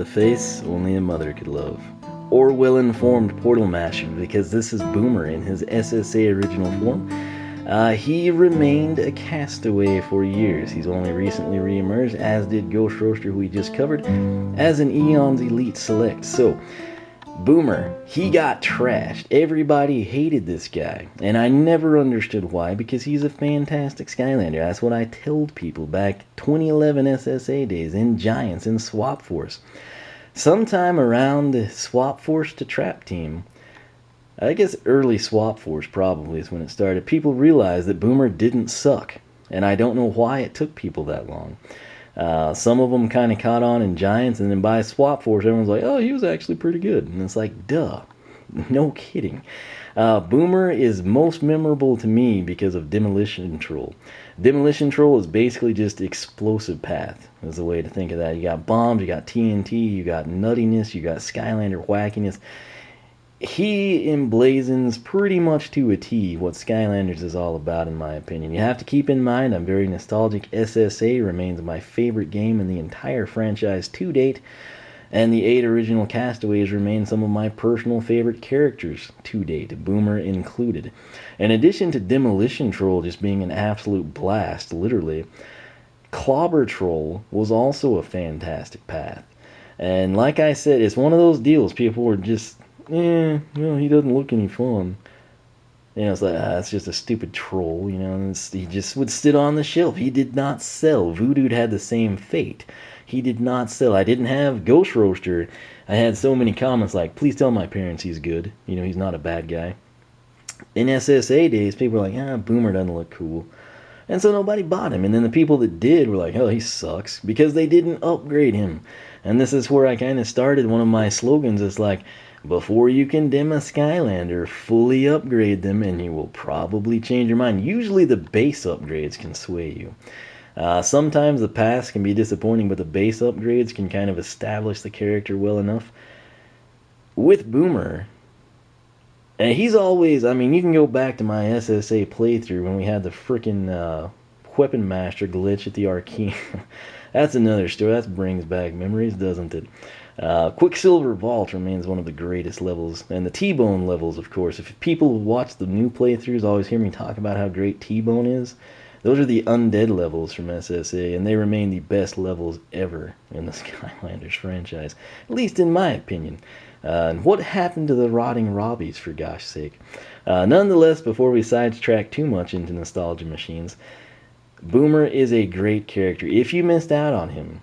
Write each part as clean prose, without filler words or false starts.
face only a mother could love. Or well-informed Portal Masher, because this is Boomer in his SSA original form. He remained a castaway for years. He's only recently re-emerged, as did Ghost Roaster, who we just covered, as an Eon's Elite Select. So, Boomer, he got trashed. Everybody hated this guy, and I never understood why, because he's a fantastic Skylander. That's what I told people back 2011 SSA days, in Giants, in Swap Force. Sometime around the Swap Force to Trap Team, I guess early Swap Force probably is when it started, people realized that Boomer didn't suck, and I don't know why it took people that long. Some of them kind of caught on in Giants, and then by Swap Force, everyone's like, oh, he was actually pretty good. And it's like, duh. No kidding. Boomer is most memorable to me because of Demolition Troll. Demolition Troll is basically just explosive path, is the way to think of that. You got bombs, you got TNT, you got nuttiness, you got Skylander wackiness. He emblazons pretty much to a T what Skylanders is all about, in my opinion. You have to keep in mind, I'm very nostalgic. SSA remains my favorite game in the entire franchise to date, and the 8 original castaways remain some of my personal favorite characters to date, Boomer included. In addition to Demolition Troll just being an absolute blast, literally, Clobber Troll was also a fantastic path. And like I said, it's one of those deals people were just, he doesn't look any fun. It's like, it's just a stupid troll, and he just would sit on the shelf. He did not sell. Voodoo had the same fate. He did not sell. I didn't have Ghost Roaster. I had so many comments like, please tell my parents he's good. He's not a bad guy. In SSA days, people were like, Boomer doesn't look cool. And so nobody bought him. And then the people that did were like, oh, he sucks, because they didn't upgrade him. And this is where I kind of started one of my slogans. It's like, before you condemn a Skylander, fully upgrade them and you will probably change your mind. Usually the base upgrades can sway you. Sometimes the past can be disappointing, but the base upgrades can kind of establish the character well enough. With Boomer, and he's always, you can go back to my SSA playthrough when we had the frickin' Weapon Master glitch at the Arcane. That's another story. That brings back memories, doesn't it? Quicksilver Vault remains one of the greatest levels, and the T-Bone levels, of course. If people watch the new playthroughs, always hear me talk about how great T-Bone is. Those are the undead levels from SSA, and they remain the best levels ever in the Skylanders franchise, at least in my opinion. And what happened to the rotting Robbies, for gosh sake? Nonetheless, before we sidetrack too much into nostalgia machines, Boomer is a great character. If you missed out on him,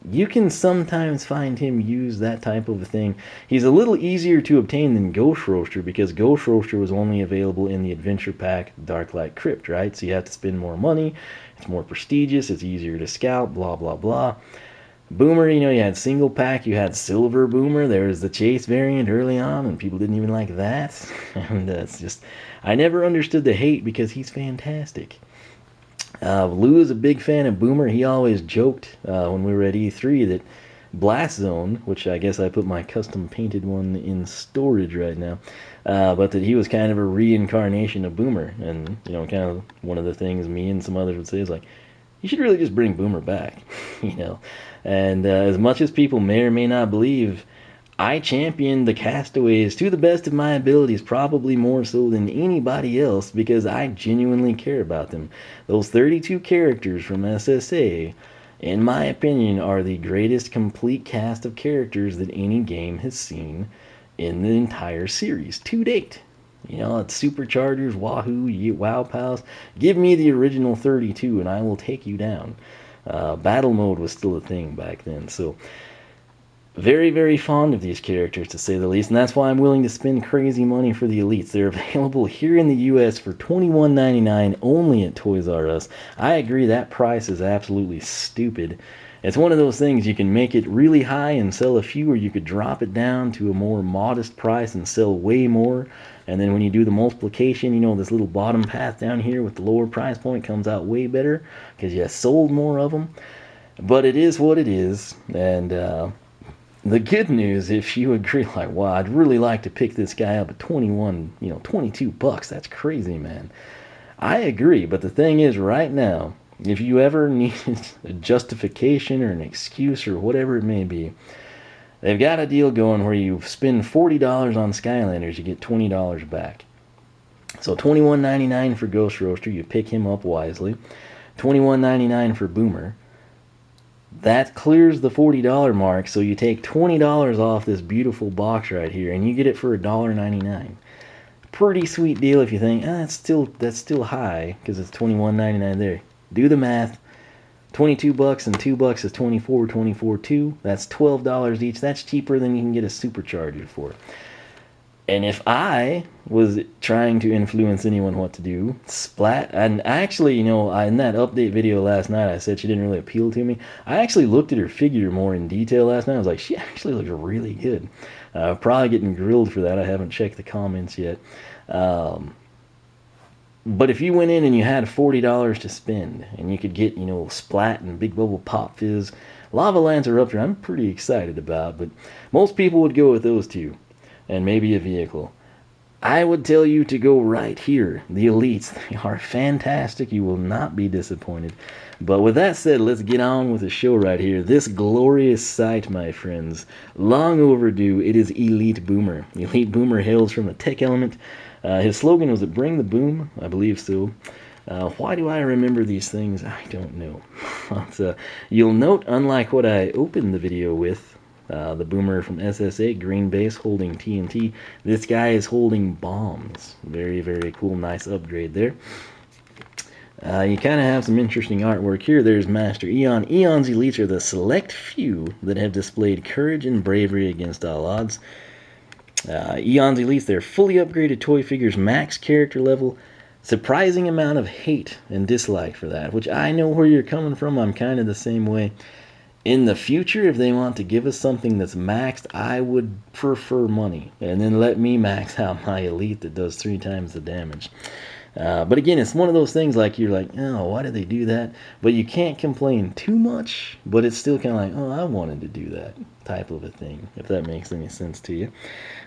you can sometimes find him use that type of a thing. He's a little easier to obtain than Ghost Roaster, because Ghost Roaster was only available in the Adventure Pack Darklight Crypt, right? So you have to spend more money, it's more prestigious, it's easier to scout, blah, blah, blah. Boomer, you had single pack, you had Silver Boomer, there was the Chase variant early on, and people didn't even like that. And it's just, I never understood the hate, because he's fantastic. Lou is a big fan of Boomer. He always joked when we were at E3 that Blast Zone, which I guess I put my custom painted one in storage right now, but that he was kind of a reincarnation of Boomer. And, kind of one of the things me and some others would say is like, you should really just bring Boomer back, And as much as people may or may not believe, I championed the castaways to the best of my abilities, probably more so than anybody else, because I genuinely care about them. Those 32 characters from SSA, in my opinion, are the greatest complete cast of characters that any game has seen in the entire series to date. It's Superchargers, Wahoo, Wow Pals. Give me the original 32 and I will take you down. Battle mode was still a thing back then, so very, very fond of these characters, to say the least, and that's why I'm willing to spend crazy money for the Elites. They're available here in the U.S. for $21.99 only at Toys R Us. I agree, that price is absolutely stupid. It's one of those things, you can make it really high and sell a few, or you could drop it down to a more modest price and sell way more. And then when you do the multiplication, this little bottom path down here with the lower price point comes out way better, because you sold more of them. But it is what it is, and the good news, if you agree, like, wow, I'd really like to pick this guy up at $22, that's crazy, man. I agree, but the thing is, right now, if you ever need a justification or an excuse or whatever it may be, They've got a deal going where you spend $40 on Skylanders, you get $20 back. So $21.99 for Ghost Roaster, you pick him up wisely. $21.99 for Boomer. That clears the $40 mark, so you take $20 off this beautiful box right here, and you get it for $1.99. Pretty sweet deal if you think, that's still high, because it's $21.99 there. Do the math. $22 and $2 is 24, 24, 2. That's $12 each. That's cheaper than you can get a supercharger for. And if I was trying to influence anyone what to do, Splat, and actually, in that update video last night, I said she didn't really appeal to me. I actually looked at her figure more in detail last night. I was like, she actually looks really good. Probably getting grilled for that. I haven't checked the comments yet. But if you went in and you had $40 to spend, and you could get, Splat and Big Bubble Pop Fizz, Lava Lance Eruptor, I'm pretty excited about, but most people would go with those two, and maybe a vehicle. I would tell you to go right here. The Elites, they are fantastic. You will not be disappointed. But with that said, let's get on with the show right here. This glorious sight, my friends, long overdue. It is Elite Boomer. Elite Boomer hails from the tech element. His slogan was, "Bring the boom," I believe so. Why do I remember these things? I don't know. But, you'll note, unlike what I opened the video with, the Boomer from SSA, green base holding TNT, this guy is holding bombs. Very, very cool, nice upgrade there. You kind of have some interesting artwork here. There's Master Eon. Eon's elites are the select few that have displayed courage and bravery against all odds. Eon's elites, they're fully upgraded toy figures, max character level, surprising amount of hate and dislike for that, which I know where you're coming from. I'm kind of the same way. In the future, if they want to give us something that's maxed, I would prefer money, and then let me max out my elite that does 3 times the damage. But again, it's one of those things like you're like, oh, why did they do that? But you can't complain too much, but it's still kind of like, oh, I wanted to do that type of a thing, if that makes any sense to you.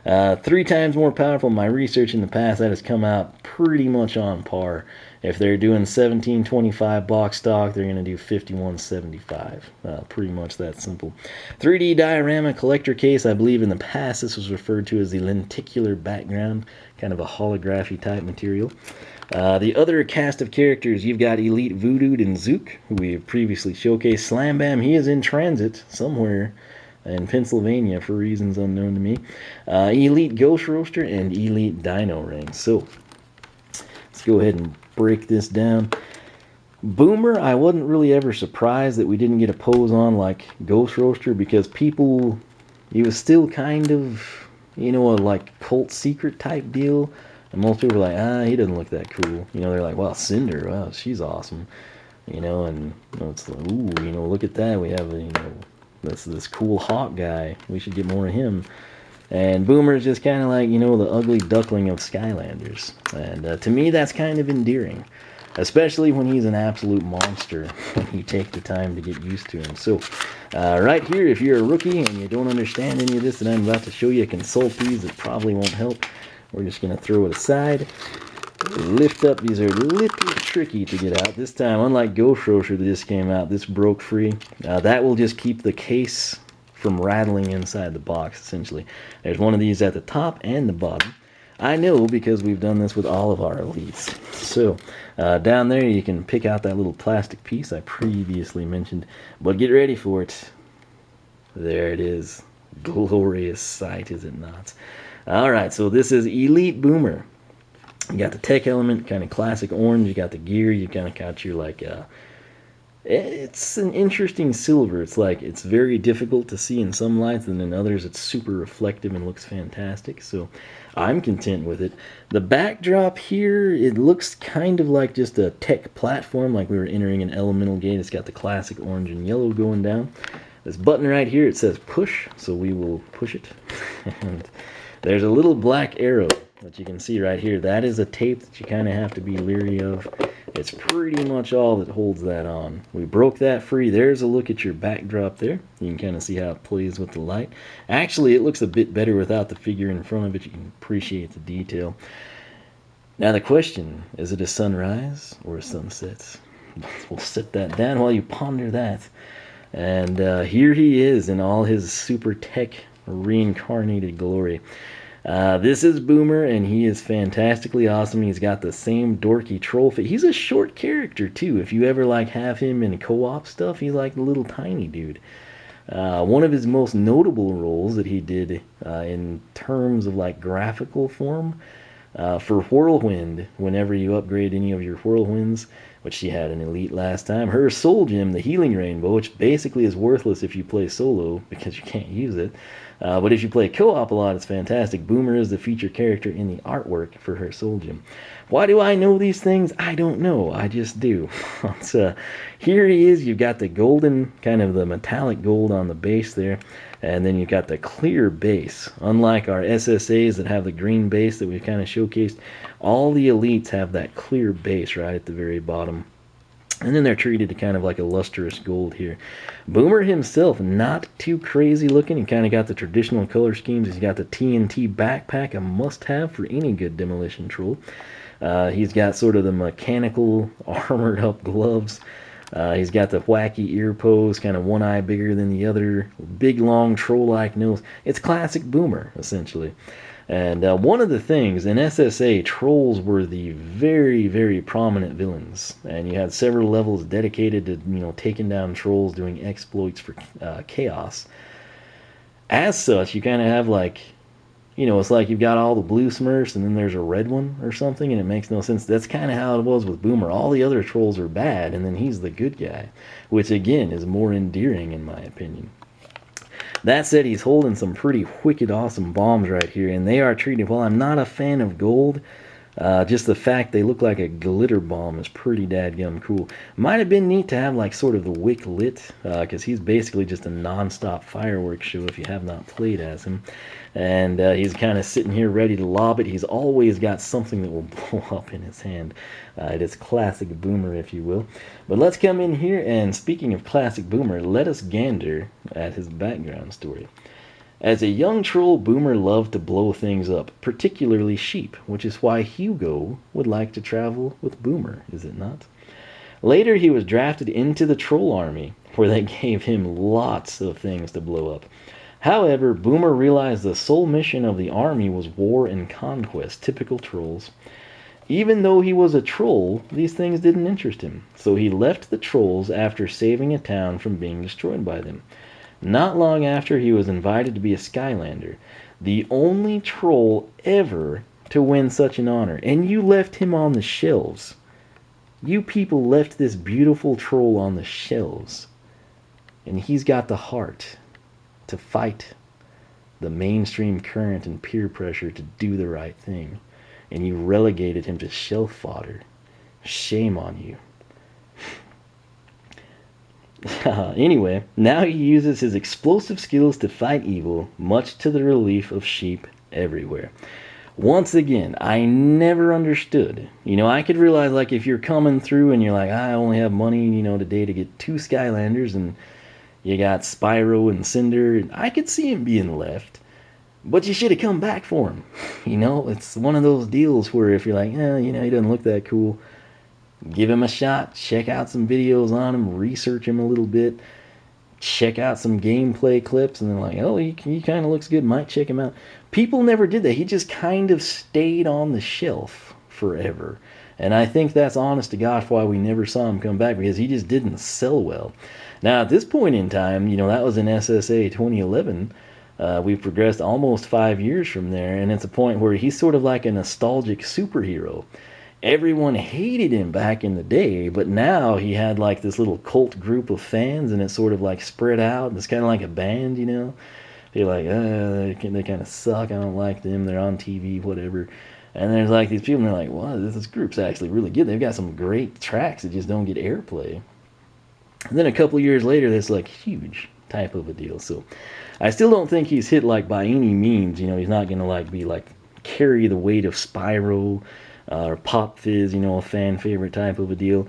3 times more powerful. My research in the past, that has come out pretty much on par. If they're doing 1725 box stock, they're going to do 5175. Pretty much that simple. 3D diorama collector case. I believe in the past this was referred to as the lenticular background, kind of a holography type material. The other cast of characters, you've got Elite Voodooed and Zook, who we have previously showcased. Slam Bam, he is in transit somewhere in Pennsylvania for reasons unknown to me. Elite Ghost Roaster and Elite Dino Ring. So, let's go ahead and break this down. Boomer, I wasn't really ever surprised that we didn't get a pose on like Ghost Roaster, because people, he was still kind of, a like cult secret type deal. And most people were like, he doesn't look that cool. They're like, well, Cinder, wow, she's awesome. And it's like, ooh, look at that. We have, this cool hawk guy. We should get more of him. And Boomer's just kind of like, the ugly duckling of Skylanders. And to me, that's kind of endearing. Especially when he's an absolute monster, when you take the time to get used to him. So, right here, if you're a rookie and you don't understand any of this that I'm about to show you, consult these. It probably won't help. We're just going to throw it aside. Lift up. These are a little tricky to get out. This time, unlike Ghost Roaster that just came out, this broke free. That will just keep the case from rattling inside the box, essentially. There's one of these at the top and the bottom. I know because we've done this with all of our elites. So, down there you can pick out that little plastic piece I previously mentioned. But get ready for it. There it is. Glorious sight, is it not? Alright, so this is Elite Boomer. You got the tech element, kind of classic orange. You got the gear. You kind of got your it's an interesting silver. It's very difficult to see in some lights, and in others it's super reflective and looks fantastic. So I'm content with it. The backdrop here, it looks kind of like just a tech platform, like we were entering an elemental gate. It's got the classic orange and yellow going down. This button right here, it says push, so we will push it. And there's a little black arrow that you can see right here. That is a tape that you kind of have to be leery of. It's pretty much all that holds that on. We broke that free. There's a look at your backdrop there. You can kind of see how it plays with the light. Actually, it looks a bit better without the figure in front of it. You can appreciate the detail. Now the question, is it a sunrise or a sunset? We'll set that down while you ponder that. And here he is in all his super tech reincarnated glory. This is Boomer, and he is fantastically awesome. He's got the same dorky troll face. He's a short character, too. If you ever, like, have him in co-op stuff, he's like a little tiny dude. One of his most notable roles that he did in terms of, like, graphical form, for Whirlwind, whenever you upgrade any of your Whirlwinds, which she had an elite last time, her soul gem, the healing rainbow, which basically is worthless if you play solo because you can't use it, but if you play co-op a lot, it's fantastic. Boomer is the feature character in the artwork for her soul gem. Why do I know these things? I don't know. I just do. Here he is. You've got the golden, kind of the metallic gold on the base there, and then you've got the clear base. Unlike our SSAs that have the green base that we've kind of showcased, all the elites have that clear base right at the very bottom. And then they're treated to kind of like a lustrous gold here. Boomer himself, not too crazy looking. He kind of got the traditional color schemes. He's got the TNT backpack, a must-have for any good demolition troll. He's got sort of the mechanical armored-up gloves. He's got the wacky ear pose, kind of one eye bigger than the other, big, long, troll-like nose. It's classic Boomer, essentially. And one of the things, in SSA, trolls were the very, very prominent villains. And you had several levels dedicated to, taking down trolls, doing exploits for chaos. As such, you kind of have like, it's like you've got all the blue Smurfs and then there's a red one or something, and it makes no sense. That's kind of how it was with Boomer. All the other trolls are bad, and then he's the good guy, which again is more endearing in my opinion. That said, he's holding some pretty wicked awesome bombs right here, and they are treated, well, I'm not a fan of gold, just the fact they look like a glitter bomb is pretty dadgum cool. Might have been neat to have like sort of the wick lit, because he's basically just a non-stop fireworks show if you have not played as him. And he's kind of sitting here ready to lob it. He's always got something that will blow up in his hand. It is classic Boomer, if you will. But let's come in here, and speaking of classic Boomer, let us gander at his background story. As a young troll, Boomer loved to blow things up, particularly sheep, which is why Hugo would like to travel with Boomer, is it not? Later, he was drafted into the troll army, where they gave him lots of things to blow up. However, Boomer realized the sole mission of the army was war and conquest, typical trolls. Even though he was a troll, these things didn't interest him, so he left the trolls after saving a town from being destroyed by them. Not long after, he was invited to be a Skylander, the only troll ever to win such an honor, and you left him on the shelves. You people left this beautiful troll on the shelves, and he's got the heart to fight the mainstream current and peer pressure to do the right thing, and you relegated him to shelf fodder. Shame on you. Anyway, now he uses his explosive skills to fight evil, much to the relief of sheep everywhere. Once again, I never understood. I could realize, like, if you're coming through and you're like, I only have money, today to get 2 Skylanders, and you got Spyro and Cinder, and I could see him being left. But you should have come back for him. It's one of those deals where if you're like, he doesn't look that cool, give him a shot, check out some videos on him, research him a little bit, check out some gameplay clips, and then like, oh, he kind of looks good, might check him out. People never did that. He just kind of stayed on the shelf forever. And I think that's honest to gosh why we never saw him come back, because he just didn't sell well. Now, at this point in time, that was in SSA 2011. We've progressed almost 5 years from there, and it's a point where he's sort of like a nostalgic superhero. Everyone hated him back in the day, but now he had like this little cult group of fans, and it's sort of like spread out. It's kind of like a band, They're like, they kind of suck. I don't like them. They're on TV, whatever. And there's like these people, and they're like, wow, this group's actually really good. They've got some great tracks that just don't get airplay. And then a couple years later, that's like huge type of a deal. So I still don't think he's hit like by any means. He's not going to like be like carry the weight of Spyro or Pop Fizz, a fan favorite type of a deal.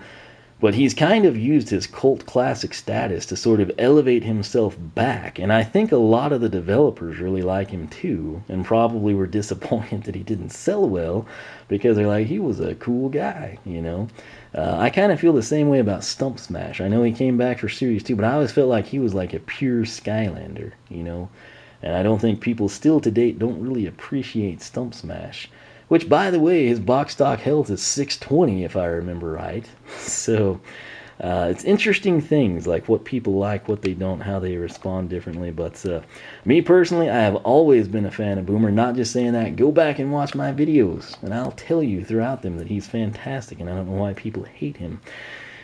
But he's kind of used his cult classic status to sort of elevate himself back. And I think a lot of the developers really like him too, and probably were disappointed that he didn't sell well, because they're like, he was a cool guy, I kind of feel the same way about Stump Smash. I know he came back for Series 2, but I always felt like he was like a pure Skylander, And I don't think people still to date don't really appreciate Stump Smash. Which, by the way, his box stock health is 620 if I remember right. So it's interesting things like what people like, what they don't, how they respond differently. But me personally, I have always been a fan of Boomer. Not just saying that. Go back and watch my videos, and I'll tell you throughout them that he's fantastic, and I don't know why people hate him.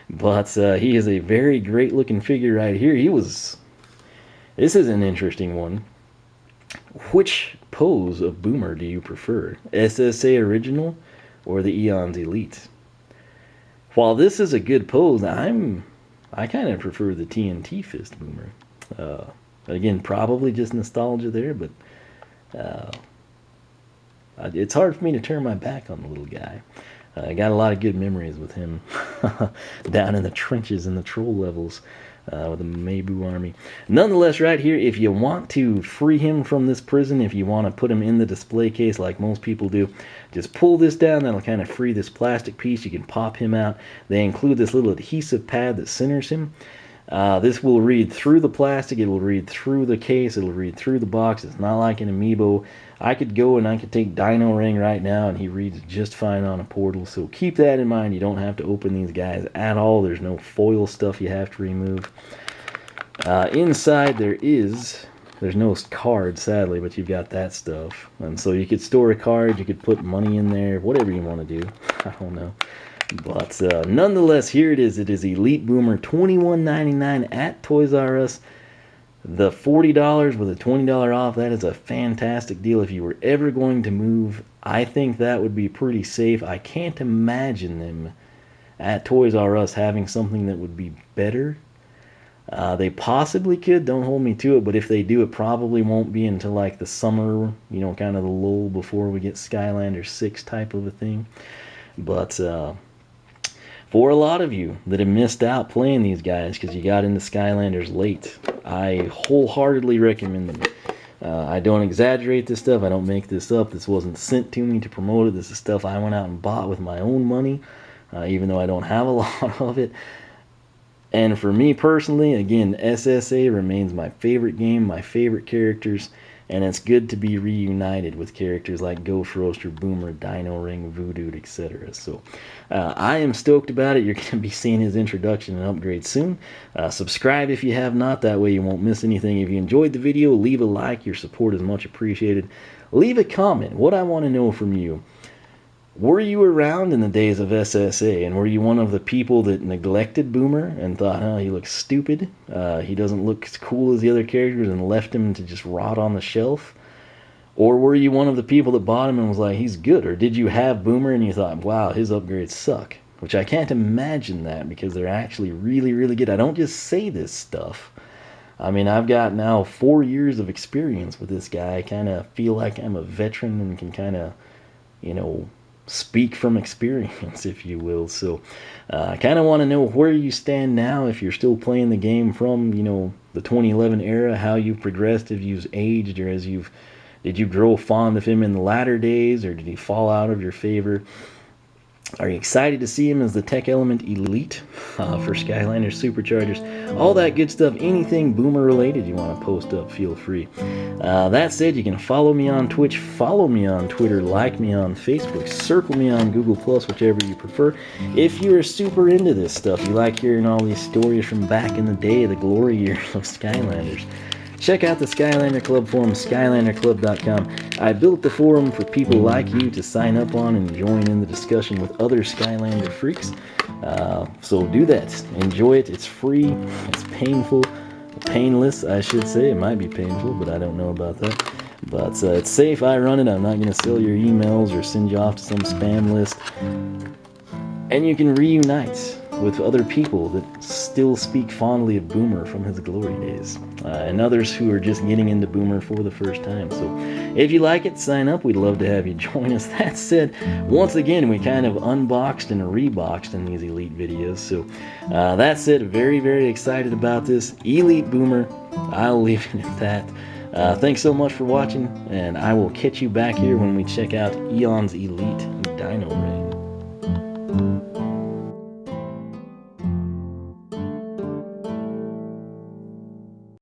But he is a very great looking figure right here. This is an interesting one. Which pose of Boomer do you prefer? SSA Original or the Eons Elite? While this is a good pose, I kind of prefer the TNT Fist Boomer. Again, probably just nostalgia there, but it's hard for me to turn my back on the little guy. I got a lot of good memories with him down in the trenches in the troll levels with the Mabu army. Nonetheless, right here, if you want to free him from this prison, if you want to put him in the display case like most people do, just pull this down. That'll kind of free this plastic piece. You can pop him out. They include this little adhesive pad that centers him. This will read through the plastic. It will read through the case. It will read through the box. It's not like an amiibo. I could go and I could take Dino Ring right now and he reads just fine on a portal. So keep that in mind. You don't have to open these guys at all. There's no foil stuff you have to remove. Inside there's no card, sadly, but you've got that stuff. And so you could store a card. You could put money in there. Whatever you want to do. I don't know. But nonetheless, here it is. It is Elite Boomer, $21.99 at Toys R Us. The $40 with a $20 off, that is a fantastic deal. If you were ever going to move, I think that would be pretty safe. I can't imagine them at Toys R Us having something that would be better. They possibly could, don't hold me to it, but if they do, it probably won't be until like the summer, kind of the lull before we get Skylanders 6 type of a thing. But for a lot of you that have missed out playing these guys because you got into Skylanders late, I wholeheartedly recommend them. I don't exaggerate this stuff. I don't make this up. This wasn't sent to me to promote it. This is stuff I went out and bought with my own money, even though I don't have a lot of it. And for me personally, again, SSA remains my favorite game, my favorite characters, and it's good to be reunited with characters like Ghost Roaster, Boomer, Dino Ring, Voodoo, etc. So I am stoked about it. You're going to be seeing his introduction and upgrade soon. Subscribe if you have not. That way you won't miss anything. If you enjoyed the video, leave a like. Your support is much appreciated. Leave a comment. What I want to know from you. Were you around in the days of SSA, and were you one of the people that neglected Boomer and thought, oh, he looks stupid, he doesn't look as cool as the other characters, and left him to just rot on the shelf? Or were you one of the people that bought him and was like, he's good? Or did you have Boomer and you thought, wow, his upgrades suck? Which I can't imagine that, because they're actually really, really good. I don't just say this stuff. I mean, I've got now 4 years of experience with this guy. I kind of feel like I'm a veteran and can kind of, speak from experience, if you will. So I kind of want to know where you stand now, if you're still playing the game from, the 2011 era, how you've progressed, if you've aged, or did you grow fond of him in the latter days, or did he fall out of your favor? Are you excited to see him as the Tech Element Elite for Skylanders Superchargers? All that good stuff. Anything Boomer related you want to post up, feel free. That said, you can follow me on Twitch, follow me on Twitter, like me on Facebook, circle me on Google+, whichever you prefer. If you're super into this stuff, you like hearing all these stories from back in the day, the glory years of Skylanders, check out the Skylander Club forum, SkylanderClub.com. I built the forum for people like you to sign up on and join in the discussion with other Skylander freaks. So do that. Enjoy it. It's free. It's painless, I should say. It might be painful, but I don't know about that. But it's safe. I run it. I'm not going to sell your emails or send you off to some spam list. And you can reunite with other people that still speak fondly of Boomer from his glory days, and others who are just getting into Boomer for the first time. So if you like it, sign up. We'd love to have you join us. That said, once again, we kind of unboxed and reboxed in these Elite videos. So that said, very, very excited about this Elite Boomer. I'll leave it at that. Thanks so much for watching, and I will catch you back here when we check out Eon's Elite Dino Ring.